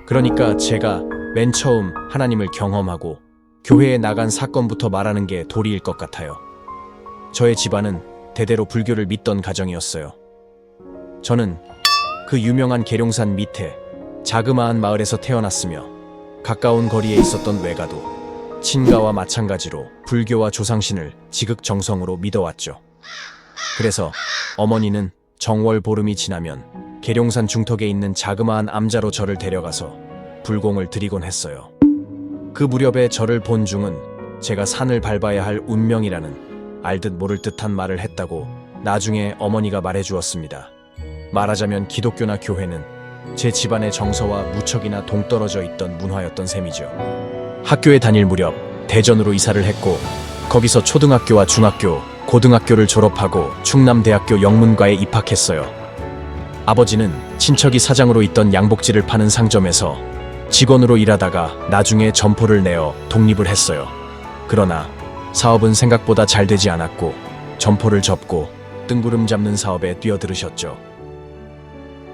그러니까 제가 맨 처음 하나님을 경험하고 교회에 나간 사건부터 말하는 게 도리일 것 같아요. 저의 집안은 대대로 불교를 믿던 가정이었어요. 저는 그 유명한 계룡산 밑에 자그마한 마을에서 태어났으며 가까운 거리에 있었던 외가도 친가와 마찬가지로 불교와 조상신을 지극정성으로 믿어왔죠. 그래서 어머니는 정월 보름이 지나면 계룡산 중턱에 있는 자그마한 암자로 저를 데려가서 불공을 드리곤 했어요. 그 무렵에 저를 본 중은 제가 산을 밟아야 할 운명이라는 알듯 모를 듯한 말을 했다고 나중에 어머니가 말해주었습니다. 말하자면 기독교나 교회는 제 집안의 정서와 무척이나 동떨어져 있던 문화였던 셈이죠. 학교에 다닐 무렵 대전으로 이사를 했고 거기서 초등학교와 중학교, 고등학교를 졸업하고 충남대학교 영문과에 입학했어요. 아버지는 친척이 사장으로 있던 양복지를 파는 상점에서 직원으로 일하다가 나중에 점포를 내어 독립을 했어요. 그러나 사업은 생각보다 잘 되지 않았고 점포를 접고 뜬구름 잡는 사업에 뛰어들으셨죠.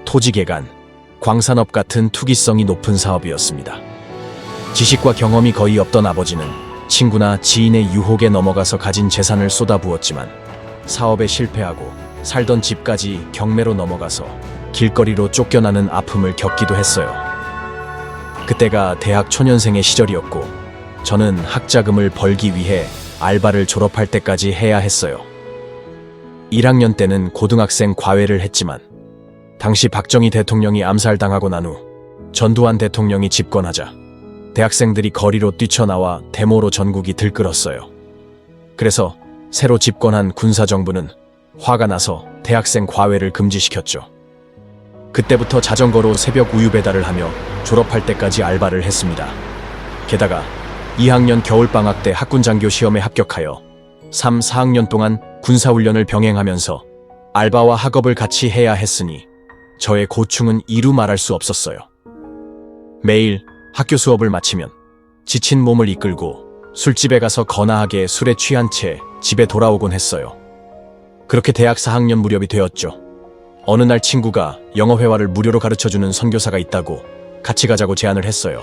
토지개간, 광산업 같은 투기성이 높은 사업이었습니다. 지식과 경험이 거의 없던 아버지는 친구나 지인의 유혹에 넘어가서 가진 재산을 쏟아부었지만 사업에 실패하고 살던 집까지 경매로 넘어가서 길거리로 쫓겨나는 아픔을 겪기도 했어요. 그때가 대학 초년생의 시절이었고 저는 학자금을 벌기 위해 알바를 졸업할 때까지 해야 했어요. 1학년 때는 고등학생 과외를 했지만 당시 박정희 대통령이 암살당하고 난 후 전두환 대통령이 집권하자 대학생들이 거리로 뛰쳐나와 데모로 전국이 들끓었어요. 그래서 새로 집권한 군사정부는 화가 나서 대학생 과외를 금지시켰죠. 그때부터 자전거로 새벽 우유 배달을 하며 졸업할 때까지 알바를 했습니다. 게다가 2학년 겨울방학 때 학군장교 시험에 합격하여 3, 4학년 동안 군사훈련을 병행하면서 알바와 학업을 같이 해야 했으니 저의 고충은 이루 말할 수 없었어요. 매일 학교 수업을 마치면 지친 몸을 이끌고 술집에 가서 거나하게 술에 취한 채 집에 돌아오곤 했어요. 그렇게 대학 4학년 무렵이 되었죠. 어느 날 친구가 영어회화를 무료로 가르쳐주는 선교사가 있다고 같이 가자고 제안을 했어요.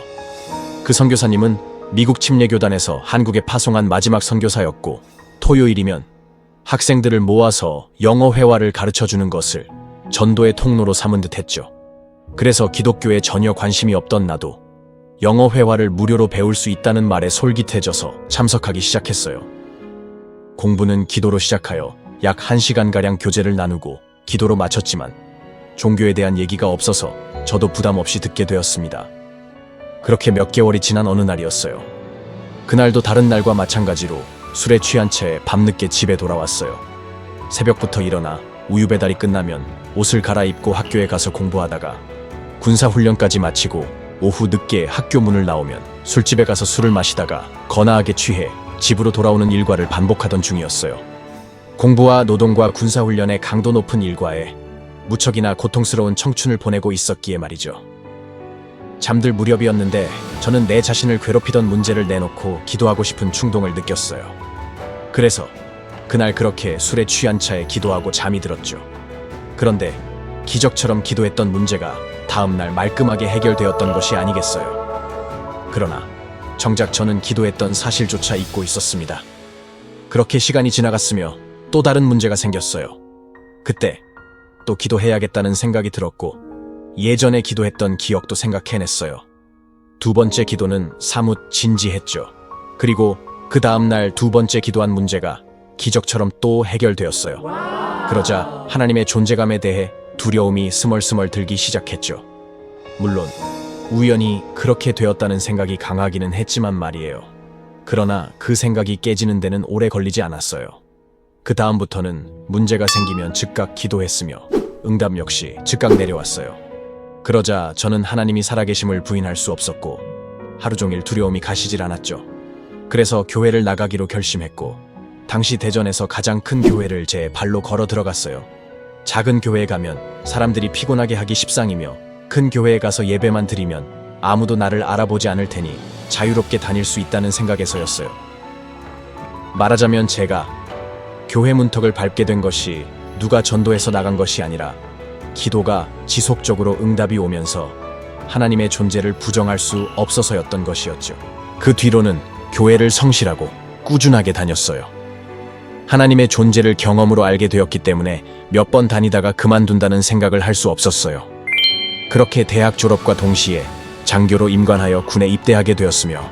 그 선교사님은 미국 침례교단에서 한국에 파송한 마지막 선교사였고 토요일이면 학생들을 모아서 영어회화를 가르쳐주는 것을 전도의 통로로 삼은 듯 했죠. 그래서 기독교에 전혀 관심이 없던 나도 영어회화를 무료로 배울 수 있다는 말에 솔깃해져서 참석하기 시작했어요. 공부는 기도로 시작하여 약 1시간가량 교재를 나누고 기도로 마쳤지만 종교에 대한 얘기가 없어서 저도 부담 없이 듣게 되었습니다. 그렇게 몇 개월이 지난 어느 날이었어요. 그날도 다른 날과 마찬가지로 술에 취한 채 밤늦게 집에 돌아왔어요. 새벽부터 일어나 우유 배달이 끝나면 옷을 갈아입고 학교에 가서 공부하다가 군사훈련까지 마치고 오후 늦게 학교 문을 나오면 술집에 가서 술을 마시다가 거나하게 취해 집으로 돌아오는 일과를 반복하던 중이었어요. 공부와 노동과 군사훈련의 강도 높은 일과에 무척이나 고통스러운 청춘을 보내고 있었기에 말이죠. 잠들 무렵이었는데 저는 내 자신을 괴롭히던 문제를 내놓고 기도하고 싶은 충동을 느꼈어요. 그래서 그날 그렇게 술에 취한 차에 기도하고 잠이 들었죠. 그런데 기적처럼 기도했던 문제가 다음날 말끔하게 해결되었던 것이 아니겠어요. 그러나 정작 저는 기도했던 사실조차 잊고 있었습니다. 그렇게 시간이 지나갔으며 또 다른 문제가 생겼어요. 그때 또 기도해야겠다는 생각이 들었고 예전에 기도했던 기억도 생각해냈어요. 두 번째 기도는 사뭇 진지했죠. 그리고 그 다음날 두 번째 기도한 문제가 기적처럼 또 해결되었어요. 그러자 하나님의 존재감에 대해 두려움이 스멀스멀 들기 시작했죠. 물론 우연히 그렇게 되었다는 생각이 강하기는 했지만 말이에요. 그러나 그 생각이 깨지는 데는 오래 걸리지 않았어요. 그 다음부터는 문제가 생기면 즉각 기도했으며 응답 역시 즉각 내려왔어요. 그러자 저는 하나님이 살아계심을 부인할 수 없었고 하루 종일 두려움이 가시질 않았죠. 그래서 교회를 나가기로 결심했고 당시 대전에서 가장 큰 교회를 제 발로 걸어 들어갔어요. 작은 교회에 가면 사람들이 피곤하게 하기 십상이며 큰 교회에 가서 예배만 드리면 아무도 나를 알아보지 않을 테니 자유롭게 다닐 수 있다는 생각에서였어요. 말하자면 제가 교회 문턱을 밟게 된 것이 누가 전도해서 나간 것이 아니라 기도가 지속적으로 응답이 오면서 하나님의 존재를 부정할 수 없어서였던 것이었죠. 그 뒤로는 교회를 성실하고 꾸준하게 다녔어요. 하나님의 존재를 경험으로 알게 되었기 때문에 몇 번 다니다가 그만둔다는 생각을 할 수 없었어요. 그렇게 대학 졸업과 동시에 장교로 임관하여 군에 입대하게 되었으며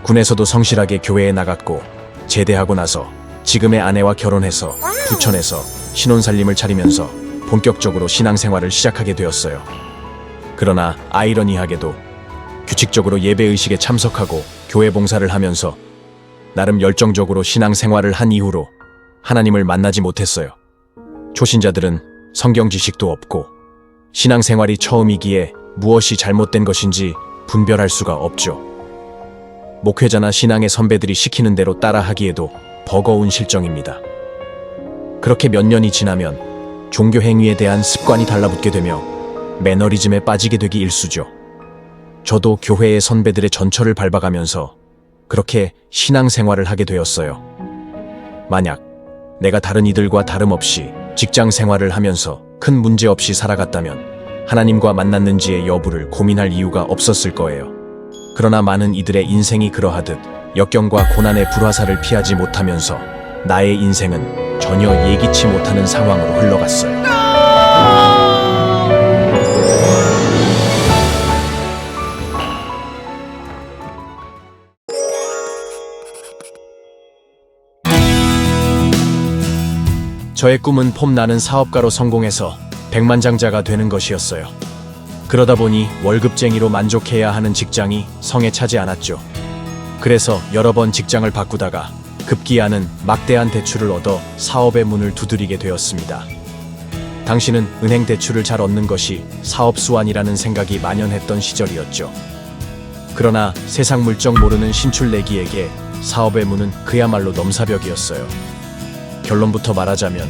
군에서도 성실하게 교회에 나갔고 제대하고 나서 지금의 아내와 결혼해서 부천에서 신혼살림을 차리면서 본격적으로 신앙생활을 시작하게 되었어요. 그러나 아이러니하게도 규칙적으로 예배의식에 참석하고 교회 봉사를 하면서 나름 열정적으로 신앙생활을 한 이후로 하나님을 만나지 못했어요. 초신자들은 성경 지식도 없고 신앙생활이 처음이기에 무엇이 잘못된 것인지 분별할 수가 없죠. 목회자나 신앙의 선배들이 시키는 대로 따라하기에도 버거운 실정입니다. 그렇게 몇 년이 지나면 종교 행위에 대한 습관이 달라붙게 되며 매너리즘에 빠지게 되기 일쑤죠. 저도 교회의 선배들의 전철을 밟아가면서 그렇게 신앙생활을 하게 되었어요. 만약 내가 다른 이들과 다름없이 직장 생활을 하면서 큰 문제 없이 살아갔다면 하나님과 만났는지의 여부를 고민할 이유가 없었을 거예요. 그러나 많은 이들의 인생이 그러하듯 역경과 고난의 불화살을 피하지 못하면서 나의 인생은 전혀 예기치 못하는 상황으로 흘러갔어요. 저의 꿈은 폼나는 사업가로 성공해서 백만장자가 되는 것이었어요. 그러다 보니 월급쟁이로 만족해야 하는 직장이 성에 차지 않았죠. 그래서 여러 번 직장을 바꾸다가 급기야는 막대한 대출을 얻어 사업의 문을 두드리게 되었습니다. 당시는 은행 대출을 잘 얻는 것이 사업 수완이라는 생각이 만연했던 시절이었죠. 그러나 세상 물정 모르는 신출내기에게 사업의 문은 그야말로 넘사벽이었어요. 결론부터 말하자면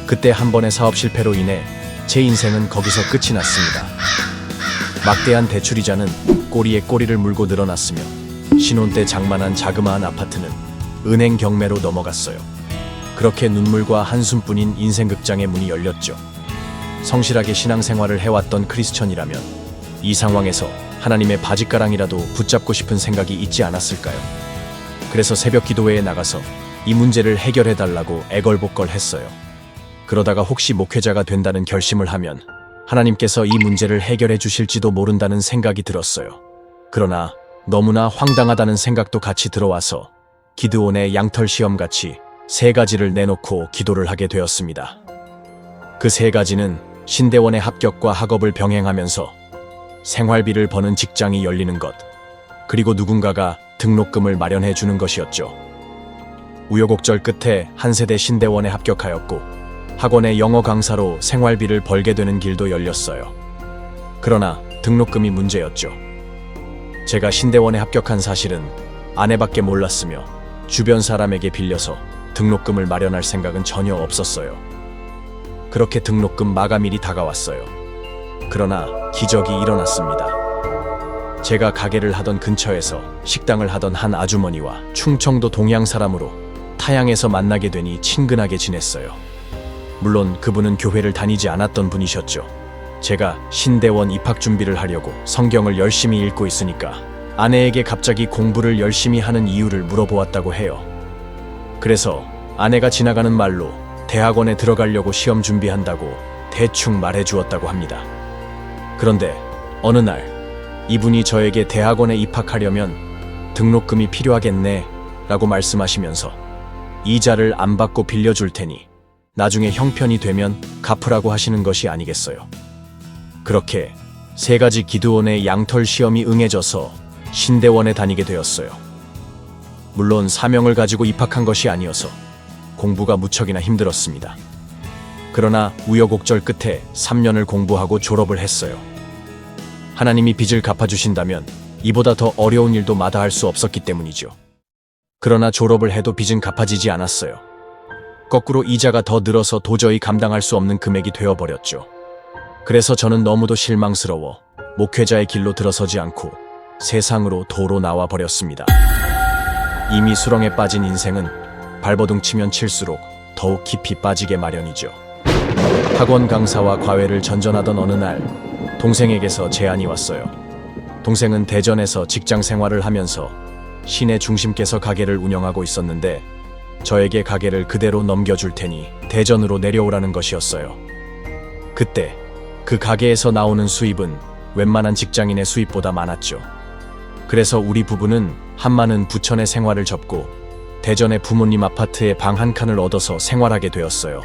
그때 한 번의 사업 실패로 인해 제 인생은 거기서 끝이 났습니다. 막대한 대출이자는 꼬리에 꼬리를 물고 늘어났으며 신혼 때 장만한 자그마한 아파트는 은행 경매로 넘어갔어요. 그렇게 눈물과 한숨뿐인 인생 극장의 문이 열렸죠. 성실하게 신앙생활을 해왔던 크리스천이라면 이 상황에서 하나님의 바짓가랑이라도 붙잡고 싶은 생각이 있지 않았을까요? 그래서 새벽 기도회에 나가서 이 문제를 해결해달라고 애걸복걸 했어요. 그러다가 혹시 목회자가 된다는 결심을 하면 하나님께서 이 문제를 해결해 주실지도 모른다는 생각이 들었어요. 그러나 너무나 황당하다는 생각도 같이 들어와서 기드온의 양털 시험같이 3가지를 내놓고 기도를 하게 되었습니다. 그 3가지는 신대원의 합격과 학업을 병행하면서 생활비를 버는 직장이 열리는 것, 그리고 누군가가 등록금을 마련해 주는 것이었죠. 우여곡절 끝에 한 세대 신대원에 합격하였고 학원의 영어 강사로 생활비를 벌게 되는 길도 열렸어요. 그러나 등록금이 문제였죠. 제가 신대원에 합격한 사실은 아내밖에 몰랐으며 주변 사람에게 빌려서 등록금을 마련할 생각은 전혀 없었어요. 그렇게 등록금 마감일이 다가왔어요. 그러나 기적이 일어났습니다. 제가 가게를 하던 근처에서 식당을 하던 한 아주머니와 충청도 동양 사람으로 타양에서 만나게 되니 친근하게 지냈어요. 물론 그분은 교회를 다니지 않았던 분이셨죠. 제가 신대원 입학 준비를 하려고 성경을 열심히 읽고 있으니까 아내에게 갑자기 공부를 열심히 하는 이유를 물어보았다고 해요. 그래서 아내가 지나가는 말로 대학원에 들어가려고 시험 준비한다고 대충 말해주었다고 합니다. 그런데 어느 날 이분이 저에게 대학원에 입학하려면 등록금이 필요하겠네 라고 말씀하시면서 이자를 안 받고 빌려줄 테니 나중에 형편이 되면 갚으라고 하시는 것이 아니겠어요. 그렇게 3가지 기드온의 양털 시험이 응해져서 신대원에 다니게 되었어요. 물론 사명을 가지고 입학한 것이 아니어서 공부가 무척이나 힘들었습니다. 그러나 우여곡절 끝에 3년을 공부하고 졸업을 했어요. 하나님이 빚을 갚아주신다면 이보다 더 어려운 일도 마다할 수 없었기 때문이죠. 그러나 졸업을 해도 빚은 갚아지지 않았어요. 거꾸로 이자가 더 늘어서 도저히 감당할 수 없는 금액이 되어버렸죠. 그래서 저는 너무도 실망스러워 목회자의 길로 들어서지 않고 세상으로 도로 나와 버렸습니다. 이미 수렁에 빠진 인생은 발버둥 치면 칠수록 더욱 깊이 빠지게 마련이죠. 학원 강사와 과외를 전전하던 어느 날 동생에게서 제안이 왔어요. 동생은 대전에서 직장 생활을 하면서 시내 중심께서 가게를 운영하고 있었는데 저에게 가게를 그대로 넘겨줄 테니 대전으로 내려오라는 것이었어요. 그때 그 가게에서 나오는 수입은 웬만한 직장인의 수입보다 많았죠. 그래서 우리 부부는 한마는 부천의 생활을 접고 대전의 부모님 아파트에 방 한 칸을 얻어서 생활하게 되었어요.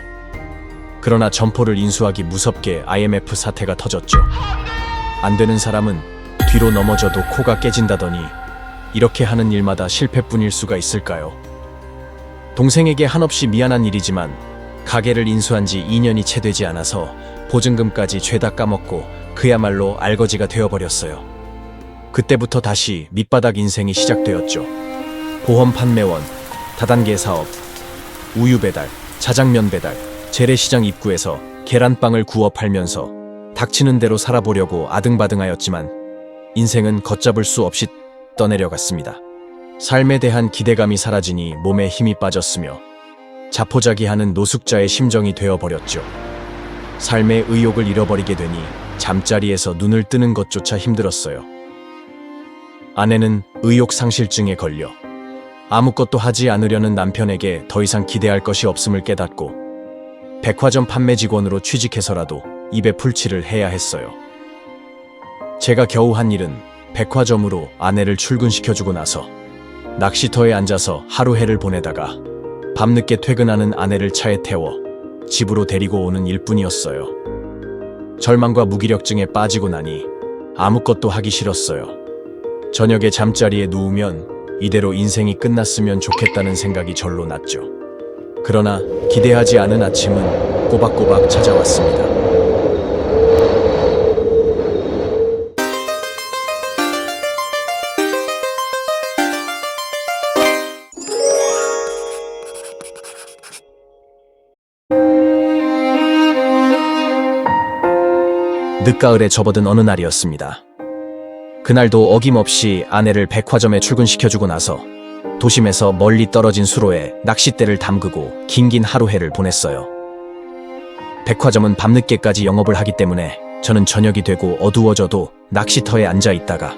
그러나 점포를 인수하기 무섭게 IMF 사태가 터졌죠. 안 되는 사람은 뒤로 넘어져도 코가 깨진다더니 이렇게 하는 일마다 실패뿐일 수가 있을까요? 동생에게 한없이 미안한 일이지만 가게를 인수한 지 2년이 채 되지 않아서 보증금까지 죄다 까먹고 그야말로 알거지가 되어버렸어요. 그때부터 다시 밑바닥 인생이 시작되었죠. 보험 판매원, 다단계 사업, 우유 배달, 자장면 배달, 재래시장 입구에서 계란빵을 구워 팔면서 닥치는 대로 살아보려고 아등바등하였지만 인생은 걷잡을 수 없이 떠내려갔습니다. 삶에 대한 기대감이 사라지니 몸에 힘이 빠졌으며 자포자기하는 노숙자의 심정이 되어버렸죠. 삶의 의욕을 잃어버리게 되니 잠자리에서 눈을 뜨는 것조차 힘들었어요. 아내는 의욕상실증에 걸려 아무것도 하지 않으려는 남편에게 더 이상 기대할 것이 없음을 깨닫고 백화점 판매 직원으로 취직해서라도 입에 풀칠을 해야 했어요. 제가 겨우 한 일은 백화점으로 아내를 출근시켜주고 나서 낚시터에 앉아서 하루 해를 보내다가 밤늦게 퇴근하는 아내를 차에 태워 집으로 데리고 오는 일뿐이었어요. 절망과 무기력증에 빠지고 나니 아무것도 하기 싫었어요. 저녁에 잠자리에 누우면 이대로 인생이 끝났으면 좋겠다는 생각이 절로 났죠. 그러나 기대하지 않은 아침은 꼬박꼬박 찾아왔습니다. 늦가을에 접어든 어느 날이었습니다. 그날도 어김없이 아내를 백화점에 출근시켜주고 나서 도심에서 멀리 떨어진 수로에 낚싯대를 담그고 긴긴 하루해를 보냈어요. 백화점은 밤늦게까지 영업을 하기 때문에 저는 저녁이 되고 어두워져도 낚시터에 앉아 있다가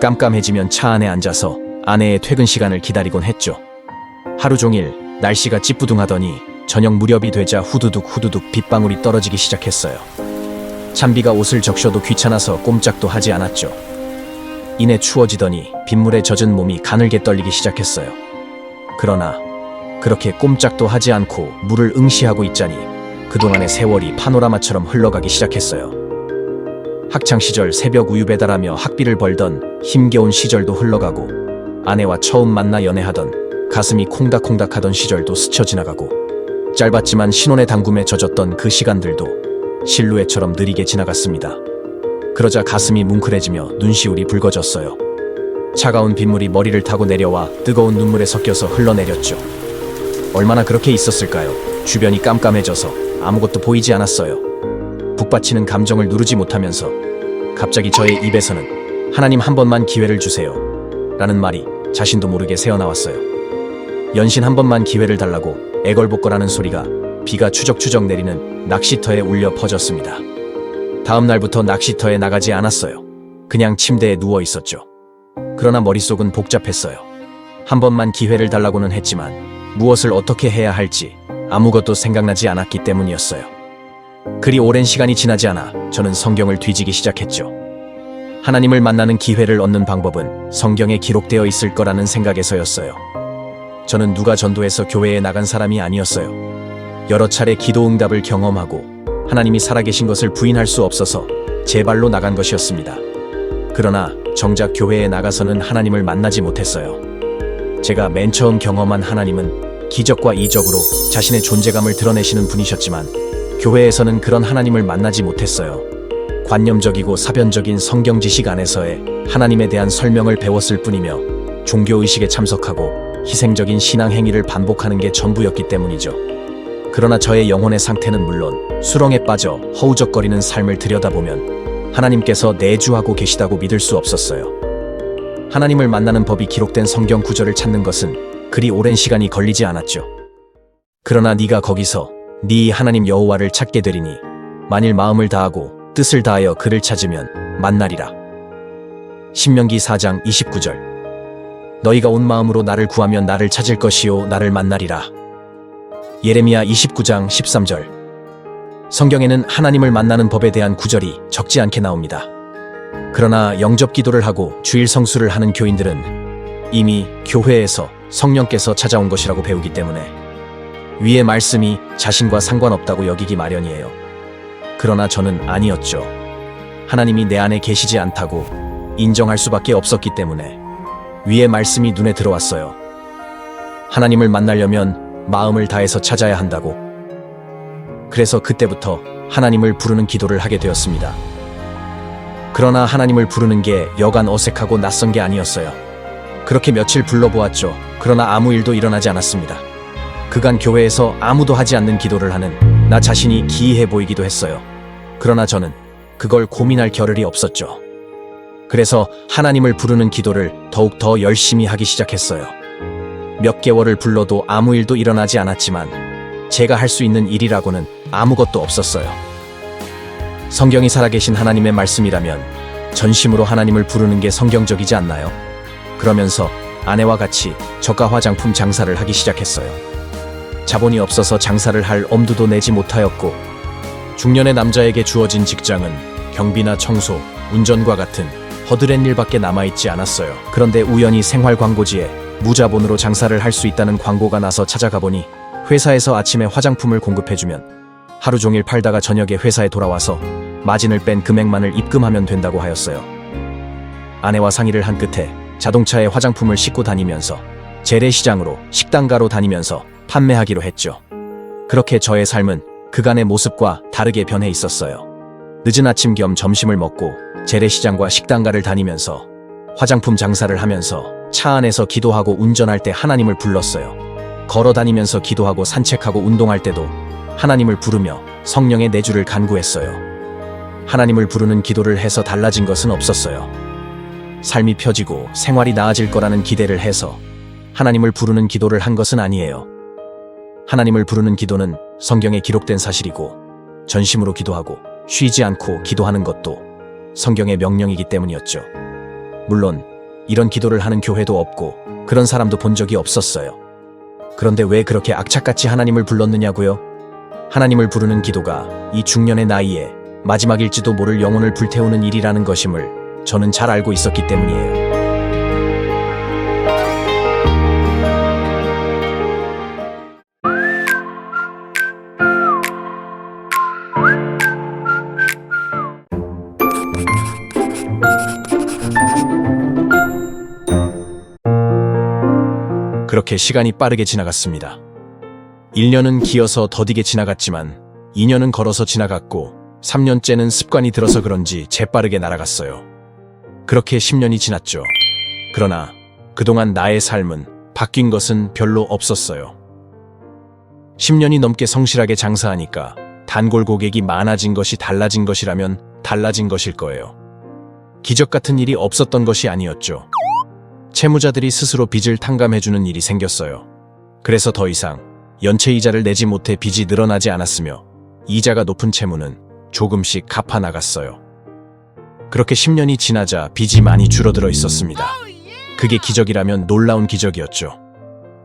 깜깜해지면 차 안에 앉아서 아내의 퇴근 시간을 기다리곤 했죠. 하루 종일 날씨가 찌뿌둥하더니 저녁 무렵이 되자 후두둑 빗방울이 떨어지기 시작했어요. 찬비가 옷을 적셔도 귀찮아서 꼼짝도 하지 않았죠. 이내 추워지더니 빗물에 젖은 몸이 가늘게 떨리기 시작했어요. 그러나 그렇게 꼼짝도 하지 않고 물을 응시하고 있자니 그동안의 세월이 파노라마처럼 흘러가기 시작했어요. 학창시절 새벽 우유 배달하며 학비를 벌던 힘겨운 시절도 흘러가고 아내와 처음 만나 연애하던 가슴이 콩닥콩닥하던 시절도 스쳐 지나가고 짧았지만 신혼의 당금에 젖었던 그 시간들도 실루엣처럼 느리게 지나갔습니다. 그러자 가슴이 뭉클해지며 눈시울이 붉어졌어요. 차가운 빗물이 머리를 타고 내려와 뜨거운 눈물에 섞여서 흘러내렸죠. 얼마나 그렇게 있었을까요? 주변이 깜깜해져서 아무것도 보이지 않았어요. 북받치는 감정을 누르지 못하면서 갑자기 저의 입에서는 하나님 한 번만 기회를 주세요 라는 말이 자신도 모르게 새어나왔어요. 연신 한 번만 기회를 달라고 애걸복걸하는 소리가 비가 추적추적 내리는 낚시터에 울려 퍼졌습니다. 다음 날부터 낚시터에 나가지 않았어요. 그냥 침대에 누워 있었죠. 그러나 머릿속은 복잡했어요. 한 번만 기회를 달라고는 했지만 무엇을 어떻게 해야 할지 아무것도 생각나지 않았기 때문이었어요. 그리 오랜 시간이 지나지 않아 저는 성경을 뒤지기 시작했죠. 하나님을 만나는 기회를 얻는 방법은 성경에 기록되어 있을 거라는 생각에서였어요. 저는 누가 전도해서 교회에 나간 사람이 아니었어요. 여러 차례 기도 응답을 경험하고 하나님이 살아계신 것을 부인할 수 없어서 제 발로 나간 것이었습니다. 그러나 정작 교회에 나가서는 하나님을 만나지 못했어요. 제가 맨 처음 경험한 하나님은 기적과 이적으로 자신의 존재감을 드러내시는 분이셨지만 교회에서는 그런 하나님을 만나지 못했어요. 관념적이고 사변적인 성경 지식 안에서의 하나님에 대한 설명을 배웠을 뿐이며 종교의식에 참석하고 희생적인 신앙 행위를 반복하는 게 전부였기 때문이죠. 그러나 저의 영혼의 상태는 물론 수렁에 빠져 허우적거리는 삶을 들여다보면 하나님께서 내주하고 계시다고 믿을 수 없었어요. 하나님을 만나는 법이 기록된 성경 구절을 찾는 것은 그리 오랜 시간이 걸리지 않았죠. 그러나 네가 거기서 네 하나님 여호와를 찾게 되리니 만일 마음을 다하고 뜻을 다하여 그를 찾으면 만나리라. 신명기 4장 29절. 너희가 온 마음으로 나를 구하면 나를 찾을 것이요 나를 만나리라. 예레미야 29장 13절. 성경에는 하나님을 만나는 법에 대한 구절이 적지 않게 나옵니다. 그러나 영접 기도를 하고 주일 성수를 하는 교인들은 이미 교회에서 성령께서 찾아온 것이라고 배우기 때문에 위의 말씀이 자신과 상관없다고 여기기 마련이에요. 그러나 저는 아니었죠. 하나님이 내 안에 계시지 않다고 인정할 수밖에 없었기 때문에 위의 말씀이 눈에 들어왔어요. 하나님을 만나려면 마음을 다해서 찾아야 한다고. 그래서 그때부터 하나님을 부르는 기도를 하게 되었습니다. 그러나 하나님을 부르는 게 여간 어색하고 낯선 게 아니었어요. 그렇게 며칠 불러보았죠. 그러나 아무 일도 일어나지 않았습니다. 그간 교회에서 아무도 하지 않는 기도를 하는 나 자신이 기이해 보이기도 했어요. 그러나 저는 그걸 고민할 겨를이 없었죠. 그래서 하나님을 부르는 기도를 더욱 더 열심히 하기 시작했어요. 몇 개월을 불러도 아무 일도 일어나지 않았지만 제가 할 수 있는 일이라고는 아무것도 없었어요. 성경이 살아계신 하나님의 말씀이라면 전심으로 하나님을 부르는 게 성경적이지 않나요? 그러면서 아내와 같이 저가 화장품 장사를 하기 시작했어요. 자본이 없어서 장사를 할 엄두도 내지 못하였고 중년의 남자에게 주어진 직장은 경비나 청소, 운전과 같은 허드렛 일밖에 남아있지 않았어요. 그런데 우연히 생활 광고지에 무자본으로 장사를 할 수 있다는 광고가 나서 찾아가 보니 회사에서 아침에 화장품을 공급해주면 하루 종일 팔다가 저녁에 회사에 돌아와서 마진을 뺀 금액만을 입금하면 된다고 하였어요. 아내와 상의를 한 끝에 자동차에 화장품을 싣고 다니면서 재래시장으로 식당가로 다니면서 판매하기로 했죠. 그렇게 저의 삶은 그간의 모습과 다르게 변해 있었어요. 늦은 아침 겸 점심을 먹고 재래시장과 식당가를 다니면서 화장품 장사를 하면서 차 안에서 기도하고 운전할 때 하나님을 불렀어요. 걸어 다니면서 기도하고 산책하고 운동할 때도 하나님을 부르며 성령의 내주를 간구했어요. 하나님을 부르는 기도를 해서 달라진 것은 없었어요. 삶이 펴지고 생활이 나아질 거라는 기대를 해서 하나님을 부르는 기도를 한 것은 아니에요. 하나님을 부르는 기도는 성경에 기록된 사실이고 전심으로 기도하고 쉬지 않고 기도하는 것도 성경의 명령이기 때문이었죠. 물론 이런 기도를 하는 교회도 없고 그런 사람도 본 적이 없었어요. 그런데 왜 그렇게 악착같이 하나님을 불렀느냐고요? 하나님을 부르는 기도가 이 중년의 나이에 마지막일지도 모를 영혼을 불태우는 일이라는 것임을 저는 잘 알고 있었기 때문이에요. 그렇게 시간이 빠르게 지나갔습니다. 1년은 기어서 더디게 지나갔지만 2년은 걸어서 지나갔고 3년째는 습관이 들어서 그런지 재빠르게 날아갔어요. 그렇게 10년이 지났죠. 그러나 그동안 나의 삶은 바뀐 것은 별로 없었어요. 10년이 넘게 성실하게 장사하니까 단골 고객이 많아진 것이 달라진 것이라면 달라진 것일 거예요. 기적 같은 일이 없었던 것이 아니었죠. 채무자들이 스스로 빚을 탕감해주는 일이 생겼어요. 그래서 더 이상 연체이자를 내지 못해 빚이 늘어나지 않았으며 이자가 높은 채무는 조금씩 갚아나갔어요. 그렇게 10년이 지나자 빚이 많이 줄어들어 있었습니다. 그게 기적이라면 놀라운 기적이었죠.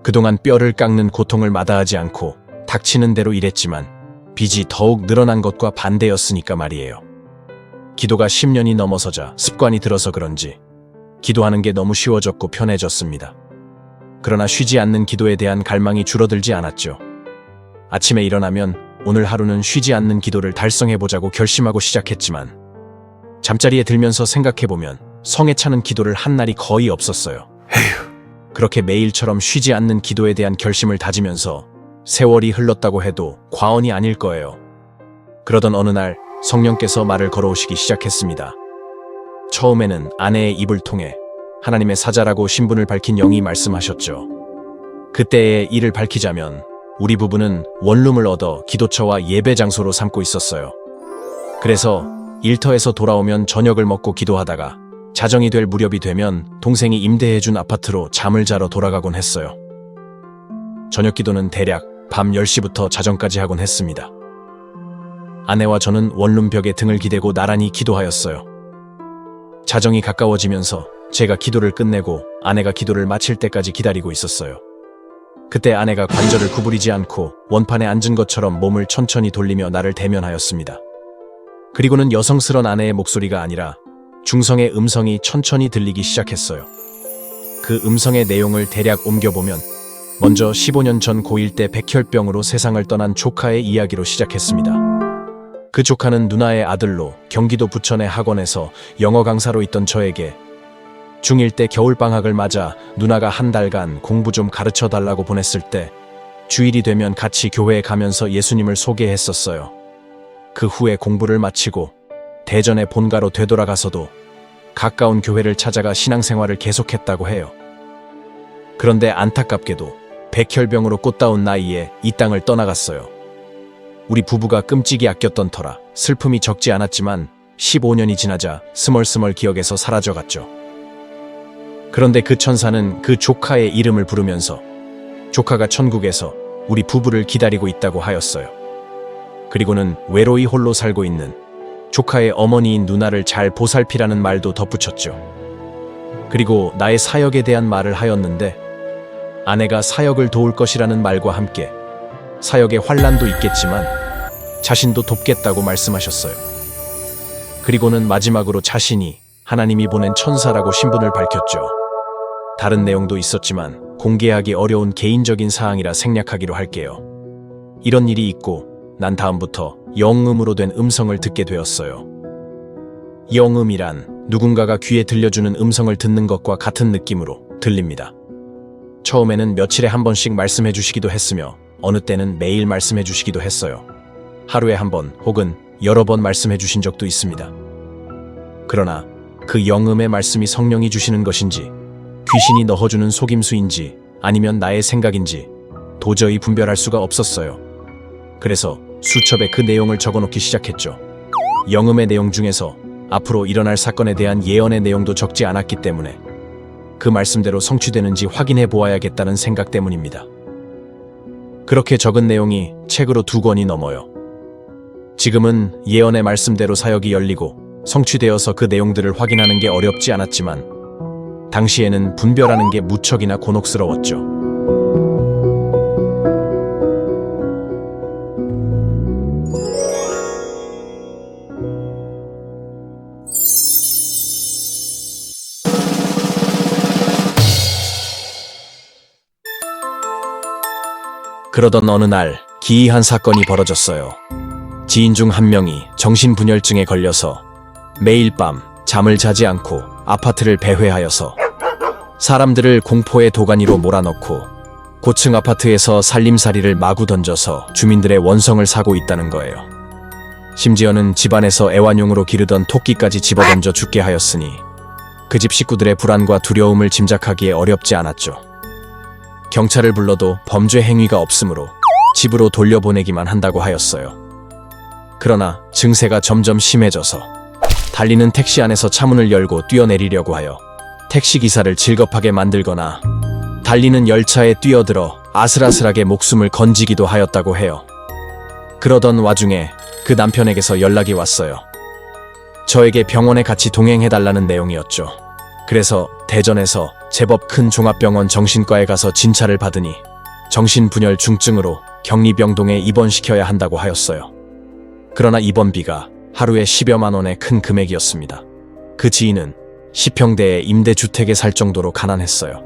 그동안 뼈를 깎는 고통을 마다하지 않고 닥치는 대로 일했지만 빚이 더욱 늘어난 것과 반대였으니까 말이에요. 기도가 10년이 넘어서자 습관이 들어서 그런지 기도하는 게 너무 쉬워졌고 편해졌습니다. 그러나 쉬지 않는 기도에 대한 갈망이 줄어들지 않았죠. 아침에 일어나면 오늘 하루는 쉬지 않는 기도를 달성해보자고 결심하고 시작했지만 잠자리에 들면서 생각해보면 성에 차는 기도를 한 날이 거의 없었어요. 그렇게 매일처럼 쉬지 않는 기도에 대한 결심을 다지면서 세월이 흘렀다고 해도 과언이 아닐 거예요. 그러던 어느 날 성령께서 말을 걸어오시기 시작했습니다. 처음에는 아내의 입을 통해 하나님의 사자라고 신분을 밝힌 영이 말씀하셨죠. 그때의 일을 밝히자면 우리 부부는 원룸을 얻어 기도처와 예배 장소로 삼고 있었어요. 그래서 일터에서 돌아오면 저녁을 먹고 기도하다가 자정이 될 무렵이 되면 동생이 임대해준 아파트로 잠을 자러 돌아가곤 했어요. 저녁 기도는 대략 밤 10시부터 자정까지 하곤 했습니다. 아내와 저는 원룸 벽에 등을 기대고 나란히 기도하였어요. 자정이 가까워지면서 제가 기도를 끝내고 아내가 기도를 마칠 때까지 기다리고 있었어요. 그때 아내가 관절을 구부리지 않고 원판에 앉은 것처럼 몸을 천천히 돌리며 나를 대면하였습니다. 그리고는 여성스런 아내의 목소리가 아니라 중성의 음성이 천천히 들리기 시작했어요. 그 음성의 내용을 대략 옮겨보면 먼저 15년 전 고1 때 백혈병으로 세상을 떠난 조카의 이야기로 시작했습니다. 그 조카는 누나의 아들로 경기도 부천의 학원에서 영어 강사로 있던 저에게 중1 때 겨울방학을 맞아 누나가 한 달간 공부 좀 가르쳐 달라고 보냈을 때 주일이 되면 같이 교회에 가면서 예수님을 소개했었어요. 그 후에 공부를 마치고 대전의 본가로 되돌아가서도 가까운 교회를 찾아가 신앙생활을 계속했다고 해요. 그런데 안타깝게도 백혈병으로 꽃다운 나이에 이 땅을 떠나갔어요. 우리 부부가 끔찍이 아꼈던 터라 슬픔이 적지 않았지만 15년이 지나자 스멀스멀 기억에서 사라져갔죠. 그런데 그 천사는 그 조카의 이름을 부르면서 조카가 천국에서 우리 부부를 기다리고 있다고 하였어요. 그리고는 외로이 홀로 살고 있는 조카의 어머니인 누나를 잘 보살피라는 말도 덧붙였죠. 그리고 나의 사역에 대한 말을 하였는데 아내가 사역을 도울 것이라는 말과 함께 사역의 환난도 있겠지만 자신도 돕겠다고 말씀하셨어요. 그리고는 마지막으로 자신이 하나님이 보낸 천사라고 신분을 밝혔죠. 다른 내용도 있었지만 공개하기 어려운 개인적인 사항이라 생략하기로 할게요. 이런 일이 있고 난 다음부터 영음으로 된 음성을 듣게 되었어요. 영음이란 누군가가 귀에 들려주는 음성을 듣는 것과 같은 느낌으로 들립니다. 처음에는 며칠에 한 번씩 말씀해 주시기도 했으며 어느 때는 매일 말씀해 주시기도 했어요. 하루에 한 번 혹은 여러 번 말씀해 주신 적도 있습니다. 그러나 그 영음의 말씀이 성령이 주시는 것인지 귀신이 넣어주는 속임수인지 아니면 나의 생각인지 도저히 분별할 수가 없었어요. 그래서 수첩에 그 내용을 적어놓기 시작했죠. 영음의 내용 중에서 앞으로 일어날 사건에 대한 예언의 내용도 적지 않았기 때문에 그 말씀대로 성취되는지 확인해 보아야겠다는 생각 때문입니다. 그렇게 적은 내용이 책으로 2권이 넘어요. 지금은 예언의 말씀대로 사역이 열리고 성취되어서 그 내용들을 확인하는 게 어렵지 않았지만 당시에는 분별하는 게 무척이나 곤혹스러웠죠. 그러던 어느 날 기이한 사건이 벌어졌어요. 지인 중 한 명이 정신분열증에 걸려서 매일 밤 잠을 자지 않고 아파트를 배회하여서 사람들을 공포의 도가니로 몰아넣고 고층 아파트에서 살림살이를 마구 던져서 주민들의 원성을 사고 있다는 거예요. 심지어는 집안에서 애완용으로 기르던 토끼까지 집어던져 죽게 하였으니 그 집 식구들의 불안과 두려움을 짐작하기에 어렵지 않았죠. 경찰을 불러도 범죄 행위가 없으므로 집으로 돌려보내기만 한다고 하였어요. 그러나 증세가 점점 심해져서 달리는 택시 안에서 차문을 열고 뛰어내리려고 하여 택시기사를 질겁하게 만들거나 달리는 열차에 뛰어들어 아슬아슬하게 목숨을 건지기도 하였다고 해요. 그러던 와중에 그 남편에게서 연락이 왔어요. 저에게 병원에 같이 동행해달라는 내용이었죠. 그래서 대전에서 제법 큰 종합병원 정신과에 가서 진찰을 받으니 정신분열 중증으로 격리병동에 입원시켜야 한다고 하였어요. 그러나 입원비가 하루에 10여만 원의 큰 금액이었습니다. 그 지인은 10평대의 임대주택에 살 정도로 가난했어요.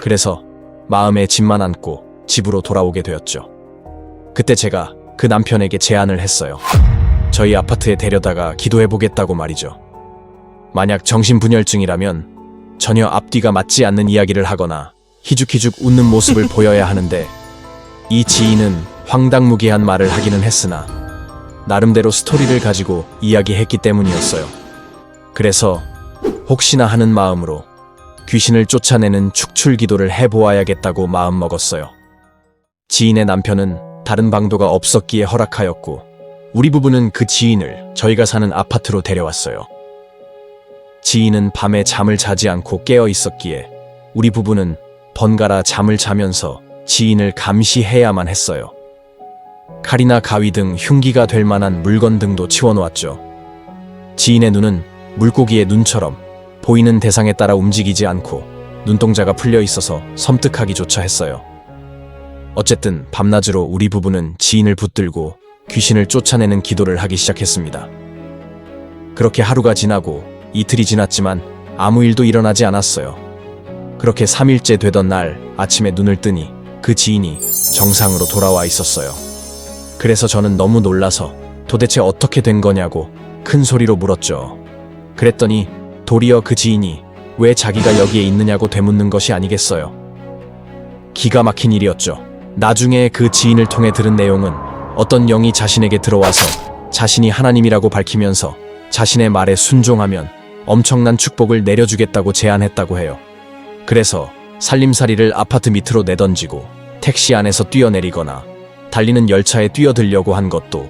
그래서 마음에 짐만 안고 집으로 돌아오게 되었죠. 그때 제가 그 남편에게 제안을 했어요. 저희 아파트에 데려다가 기도해보겠다고 말이죠. 만약 정신분열증이라면 전혀 앞뒤가 맞지 않는 이야기를 하거나 희죽희죽 웃는 모습을 보여야 하는데 이 지인은 황당무계한 말을 하기는 했으나 나름대로 스토리를 가지고 이야기했기 때문이었어요. 그래서 혹시나 하는 마음으로 귀신을 쫓아내는 축출기도를 해보아야겠다고 마음먹었어요. 지인의 남편은 다른 방도가 없었기에 허락하였고 우리 부부는 그 지인을 저희가 사는 아파트로 데려왔어요. 지인은 밤에 잠을 자지 않고 깨어 있었기에 우리 부부는 번갈아 잠을 자면서 지인을 감시해야만 했어요. 칼이나 가위 등 흉기가 될 만한 물건 등도 치워놓았죠. 지인의 눈은 물고기의 눈처럼 보이는 대상에 따라 움직이지 않고 눈동자가 풀려 있어서 섬뜩하기조차 했어요. 어쨌든 밤낮으로 우리 부부는 지인을 붙들고 귀신을 쫓아내는 기도를 하기 시작했습니다. 그렇게 하루가 지나고 이틀이 지났지만 아무 일도 일어나지 않았어요. 그렇게 3일째 되던 날 아침에 눈을 뜨니 그 지인이 정상으로 돌아와 있었어요. 그래서 저는 너무 놀라서 도대체 어떻게 된 거냐고 큰 소리로 물었죠. 그랬더니 도리어 그 지인이 왜 자기가 여기에 있느냐고 되묻는 것이 아니겠어요. 기가 막힌 일이었죠. 나중에 그 지인을 통해 들은 내용은 어떤 영이 자신에게 들어와서 자신이 하나님이라고 밝히면서 자신의 말에 순종하면 엄청난 축복을 내려주겠다고 제안했다고 해요. 그래서 살림살이를 아파트 밑으로 내던지고 택시 안에서 뛰어내리거나 달리는 열차에 뛰어들려고 한 것도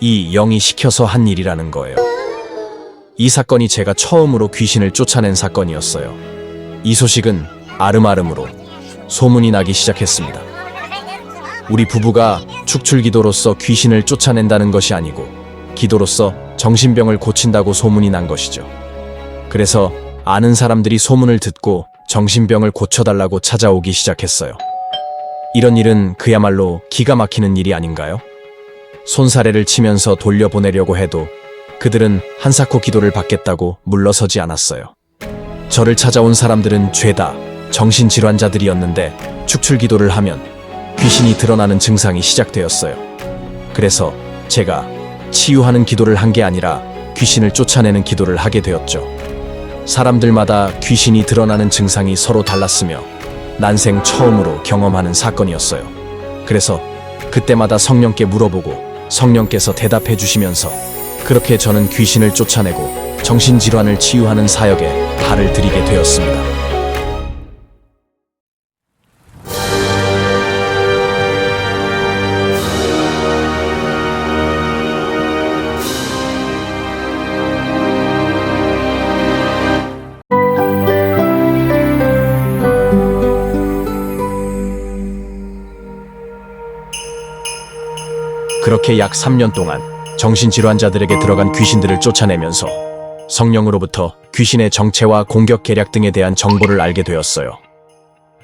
이 영이 시켜서 한 일이라는 거예요. 이 사건이 제가 처음으로 귀신을 쫓아낸 사건이었어요. 이 소식은 아름아름으로 소문이 나기 시작했습니다. 우리 부부가 축출기도로서 귀신을 쫓아낸다는 것이 아니고 기도로서 정신병을 고친다고 소문이 난 것이죠. 그래서 아는 사람들이 소문을 듣고 정신병을 고쳐달라고 찾아오기 시작했어요. 이런 일은 그야말로 기가 막히는 일이 아닌가요? 손사래를 치면서 돌려보내려고 해도 그들은 한사코 기도를 받겠다고 물러서지 않았어요. 저를 찾아온 사람들은 죄다 정신질환자들이었는데 축출기도를 하면 귀신이 드러나는 증상이 시작되었어요. 그래서 제가 치유하는 기도를 한 게 아니라 귀신을 쫓아내는 기도를 하게 되었죠. 사람들마다 귀신이 드러나는 증상이 서로 달랐으며 난생 처음으로 경험하는 사건이었어요. 그래서 그때마다 성령께 물어보고 성령께서 대답해 주시면서 그렇게 저는 귀신을 쫓아내고 정신질환을 치유하는 사역에 발을 들이게 되었습니다. 그렇게 약 3년 동안 정신질환자들에게 들어간 귀신들을 쫓아내면서 성령으로부터 귀신의 정체와 공격 계략 등에 대한 정보를 알게 되었어요.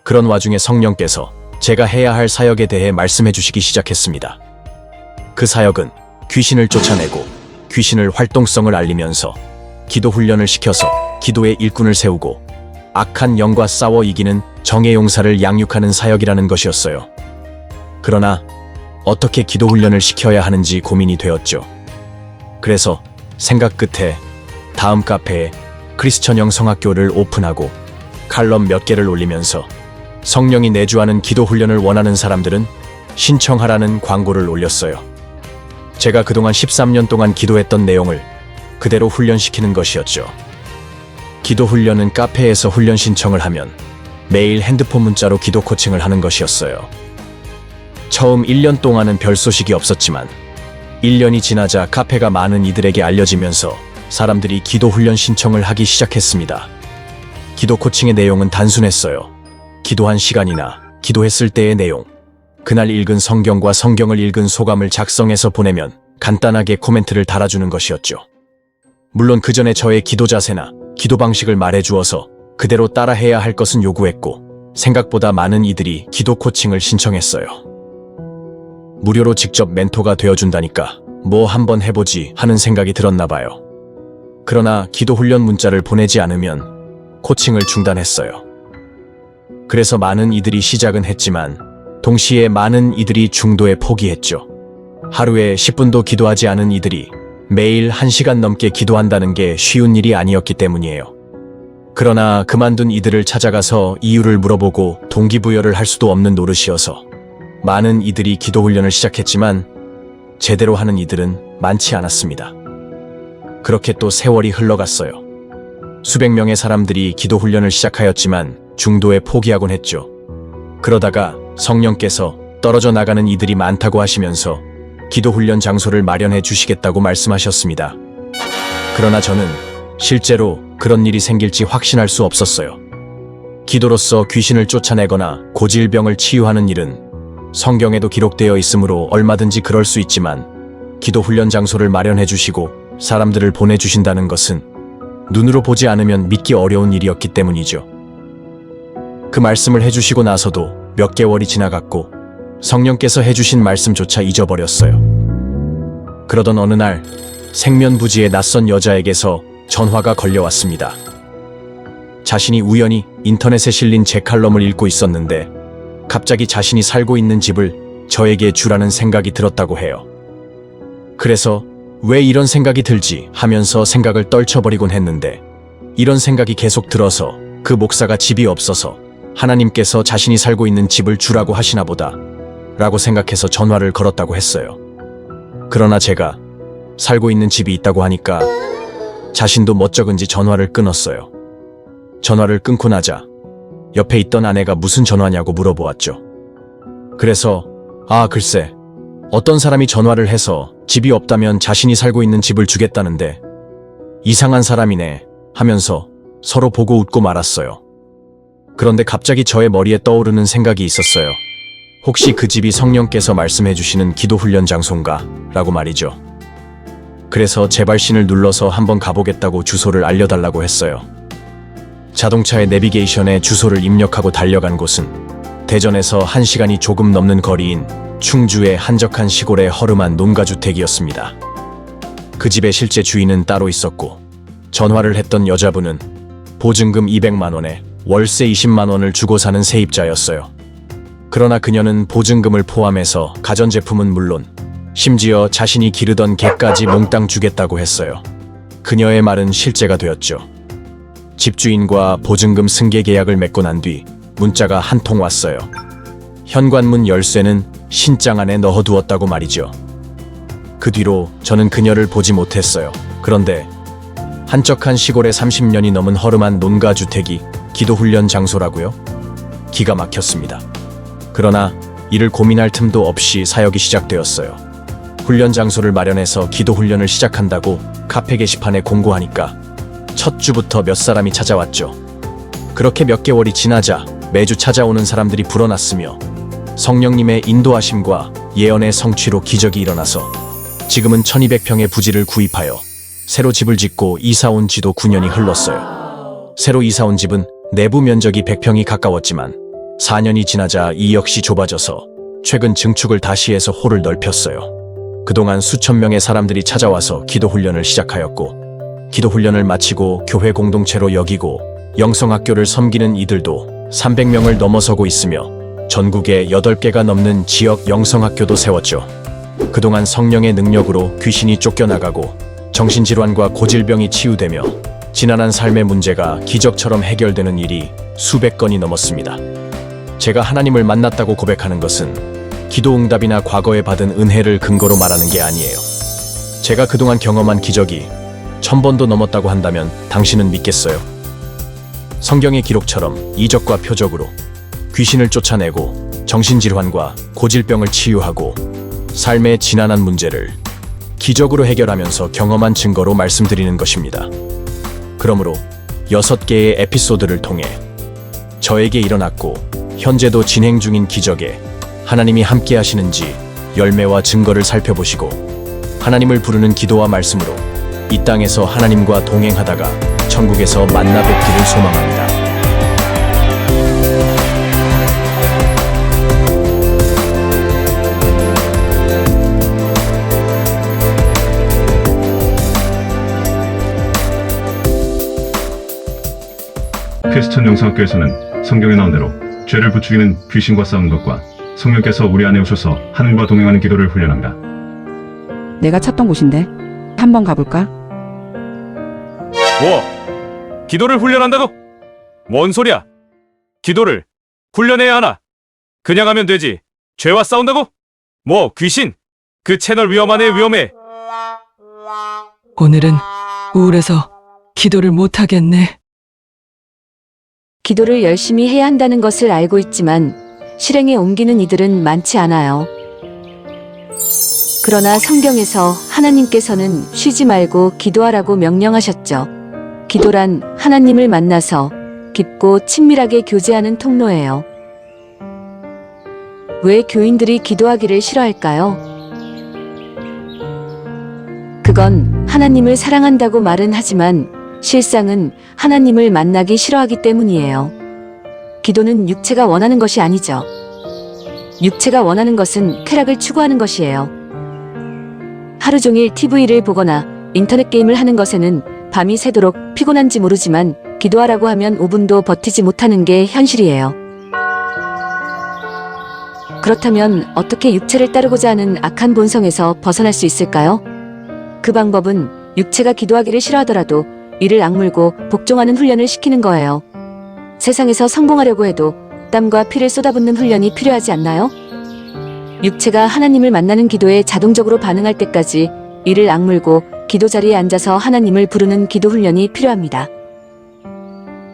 그런 와중에 성령께서 제가 해야 할 사역에 대해 말씀해 주시기 시작했습니다. 그 사역은 귀신을 쫓아내고 귀신을 활동성을 알리면서 기도 훈련을 시켜서 기도의 일꾼을 세우고 악한 영과 싸워 이기는 정의 용사를 양육하는 사역이라는 것이었어요. 그러나 어떻게 기도 훈련을 시켜야 하는지 고민이 되었죠. 그래서 생각 끝에 다음 카페에 크리스천형 성학교를 오픈하고 칼럼 몇 개를 올리면서 성령이 내주하는 기도 훈련을 원하는 사람들은 신청하라는 광고를 올렸어요. 제가 그동안 13년 동안 기도했던 내용을 그대로 훈련시키는 것이었죠. 기도 훈련은 카페에서 훈련 신청을 하면 매일 핸드폰 문자로 기도 코칭을 하는 것이었어요. 처음 1년 동안은 별 소식이 없었지만 1년이 지나자 카페가 많은 이들에게 알려지면서 사람들이 기도 훈련 신청을 하기 시작했습니다. 기도 코칭의 내용은 단순했어요. 기도한 시간이나 기도했을 때의 내용, 그날 읽은 성경과 성경을 읽은 소감을 작성해서 보내면 간단하게 코멘트를 달아주는 것이었죠. 물론 그 전에 저의 기도 자세나 기도 방식을 말해주어서 그대로 따라해야 할 것은 요구했고 생각보다 많은 이들이 기도 코칭을 신청했어요. 무료로 직접 멘토가 되어준다니까 뭐 한번 해보지 하는 생각이 들었나 봐요. 그러나 기도 훈련 문자를 보내지 않으면 코칭을 중단했어요. 그래서 많은 이들이 시작은 했지만 동시에 많은 이들이 중도에 포기했죠. 하루에 10분도 기도하지 않은 이들이 매일 1시간 넘게 기도한다는 게 쉬운 일이 아니었기 때문이에요. 그러나 그만둔 이들을 찾아가서 이유를 물어보고 동기부여를 할 수도 없는 노릇이어서 많은 이들이 기도 훈련을 시작했지만 제대로 하는 이들은 많지 않았습니다. 그렇게 또 세월이 흘러갔어요. 수백 명의 사람들이 기도 훈련을 시작하였지만 중도에 포기하곤 했죠. 그러다가 성령께서 떨어져 나가는 이들이 많다고 하시면서 기도 훈련 장소를 마련해 주시겠다고 말씀하셨습니다. 그러나 저는 실제로 그런 일이 생길지 확신할 수 없었어요. 기도로서 귀신을 쫓아내거나 고질병을 치유하는 일은 성경에도 기록되어 있으므로 얼마든지 그럴 수 있지만 기도 훈련 장소를 마련해 주시고 사람들을 보내주신다는 것은 눈으로 보지 않으면 믿기 어려운 일이었기 때문이죠. 그 말씀을 해주시고 나서도 몇 개월이 지나갔고 성령께서 해주신 말씀조차 잊어버렸어요. 그러던 어느 날 생면부지의 낯선 여자에게서 전화가 걸려왔습니다. 자신이 우연히 인터넷에 실린 제 칼럼을 읽고 있었는데 갑자기 자신이 살고 있는 집을 저에게 주라는 생각이 들었다고 해요. 그래서 왜 이런 생각이 들지 하면서 생각을 떨쳐버리곤 했는데 이런 생각이 계속 들어서 그 목사가 집이 없어서 하나님께서 자신이 살고 있는 집을 주라고 하시나 보다 라고 생각해서 전화를 걸었다고 했어요. 그러나 제가 살고 있는 집이 있다고 하니까 자신도 멋쩍은지 전화를 끊었어요. 전화를 끊고 나자 옆에 있던 아내가 무슨 전화냐고 물어보았죠. 그래서 글쎄 어떤 사람이 전화를 해서 집이 없다면 자신이 살고 있는 집을 주겠다는데 이상한 사람이네 하면서 서로 보고 웃고 말았어요. 그런데 갑자기 저의 머리에 떠오르는 생각이 있었어요. 혹시 그 집이 성령께서 말씀해 주시는 기도 훈련 장소인가? 라고 말이죠. 그래서 제 발신을 눌러서 한번 가보겠다고 주소를 알려달라고 했어요. 자동차의 내비게이션에 주소를 입력하고 달려간 곳은 대전에서 1시간이 조금 넘는 거리인 충주의 한적한 시골의 허름한 농가주택이었습니다. 그 집의 실제 주인은 따로 있었고 전화를 했던 여자분은 보증금 200만 원에 월세 20만 원을 주고 사는 세입자였어요. 그러나 그녀는 보증금을 포함해서 가전제품은 물론 심지어 자신이 기르던 개까지 몽땅 주겠다고 했어요. 그녀의 말은 실제가 되었죠. 집주인과 보증금 승계 계약을 맺고 난 뒤 문자가 한 통 왔어요. 현관문 열쇠는 신장 안에 넣어두었다고 말이죠. 그 뒤로 저는 그녀를 보지 못했어요. 그런데 한적한 시골의 30년이 넘은 허름한 농가주택이 기도훈련 장소라고요? 기가 막혔습니다. 그러나 이를 고민할 틈도 없이 사역이 시작되었어요. 훈련 장소를 마련해서 기도훈련을 시작한다고 카페 게시판에 공고하니까 첫 주부터 몇 사람이 찾아왔죠. 그렇게 몇 개월이 지나자 매주 찾아오는 사람들이 불어났으며 성령님의 인도하심과 예언의 성취로 기적이 일어나서 지금은 1200평의 부지를 구입하여 새로 집을 짓고 이사 온 지도 9년이 흘렀어요. 새로 이사 온 집은 내부 면적이 100평이 가까웠지만 4년이 지나자 이 역시 좁아져서 최근 증축을 다시 해서 홀을 넓혔어요. 그동안 수천 명의 사람들이 찾아와서 기도 훈련을 시작하였고 기도 훈련을 마치고 교회 공동체로 여기고 영성학교를 섬기는 이들도 300명을 넘어서고 있으며 전국에 8개가 넘는 지역 영성학교도 세웠죠. 그동안 성령의 능력으로 귀신이 쫓겨나가고 정신질환과 고질병이 치유되며 지난한 삶의 문제가 기적처럼 해결되는 일이 수백 건이 넘었습니다. 제가 하나님을 만났다고 고백하는 것은 기도응답이나 과거에 받은 은혜를 근거로 말하는 게 아니에요. 제가 그동안 경험한 기적이 1000번도 넘었다고 한다면 당신은 믿겠어요? 성경의 기록처럼 이적과 표적으로 귀신을 쫓아내고 정신질환과 고질병을 치유하고 삶의 지난한 문제를 기적으로 해결하면서 경험한 증거로 말씀드리는 것입니다. 그러므로 6개의 에피소드를 통해 저에게 일어났고 현재도 진행 중인 기적에 하나님이 함께 하시는지 열매와 증거를 살펴보시고 하나님을 부르는 기도와 말씀으로 이 땅에서 하나님과 동행하다가 천국에서 만나 뵙기를 소망합니다. 크리스천 영성학교에서는 성경에 나온 대로 죄를 부추기는 귀신과 싸우는 것과 성령께서 우리 안에 오셔서 하나님과 동행하는 기도를 훈련합니다. 내가 찾던 곳인데 한번 가볼까? 뭐? 기도를 훈련한다고? 뭔 소리야? 기도를 훈련해야 하나? 그냥 하면 되지. 죄와 싸운다고? 뭐 귀신? 그 채널 위험하네 위험해. 오늘은 우울해서 기도를 못하겠네. 기도를 열심히 해야 한다는 것을 알고 있지만 실행에 옮기는 이들은 많지 않아요. 그러나 성경에서 하나님께서는 쉬지 말고 기도하라고 명령하셨죠. 기도란 하나님을 만나서 깊고 친밀하게 교제하는 통로예요. 왜 교인들이 기도하기를 싫어할까요? 그건 하나님을 사랑한다고 말은 하지만 실상은 하나님을 만나기 싫어하기 때문이에요. 기도는 육체가 원하는 것이 아니죠. 육체가 원하는 것은 쾌락을 추구하는 것이에요. 하루 종일 TV를 보거나 인터넷 게임을 하는 것에는 밤이 새도록 피곤한지 모르지만 기도하라고 하면 5분도 버티지 못하는 게 현실이에요. 그렇다면 어떻게 육체를 따르고자 하는 악한 본성에서 벗어날 수 있을까요? 그 방법은 육체가 기도하기를 싫어하더라도 이를 악물고 복종하는 훈련을 시키는 거예요. 세상에서 성공하려고 해도 땀과 피를 쏟아붓는 훈련이 필요하지 않나요? 육체가 하나님을 만나는 기도에 자동적으로 반응할 때까지 이를 악물고 기도 자리에 앉아서 하나님을 부르는 기도 훈련이 필요합니다.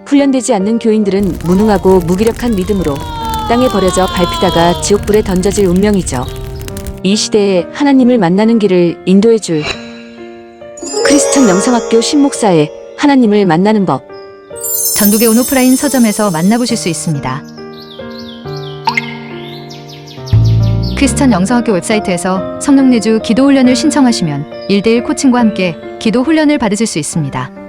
훈련되지 않는 교인들은 무능하고 무기력한 믿음으로 땅에 버려져 밟히다가 지옥불에 던져질 운명이죠. 이 시대에 하나님을 만나는 길을 인도해줄 크리스천 명성학교 신목사의 하나님을 만나는 법. 전국의 온오프라인 서점에서 만나보실 수 있습니다. 크리스천 영성학교 웹사이트에서 성령내주 기도훈련을 신청하시면 1:1 코칭과 함께 기도훈련을 받으실 수 있습니다.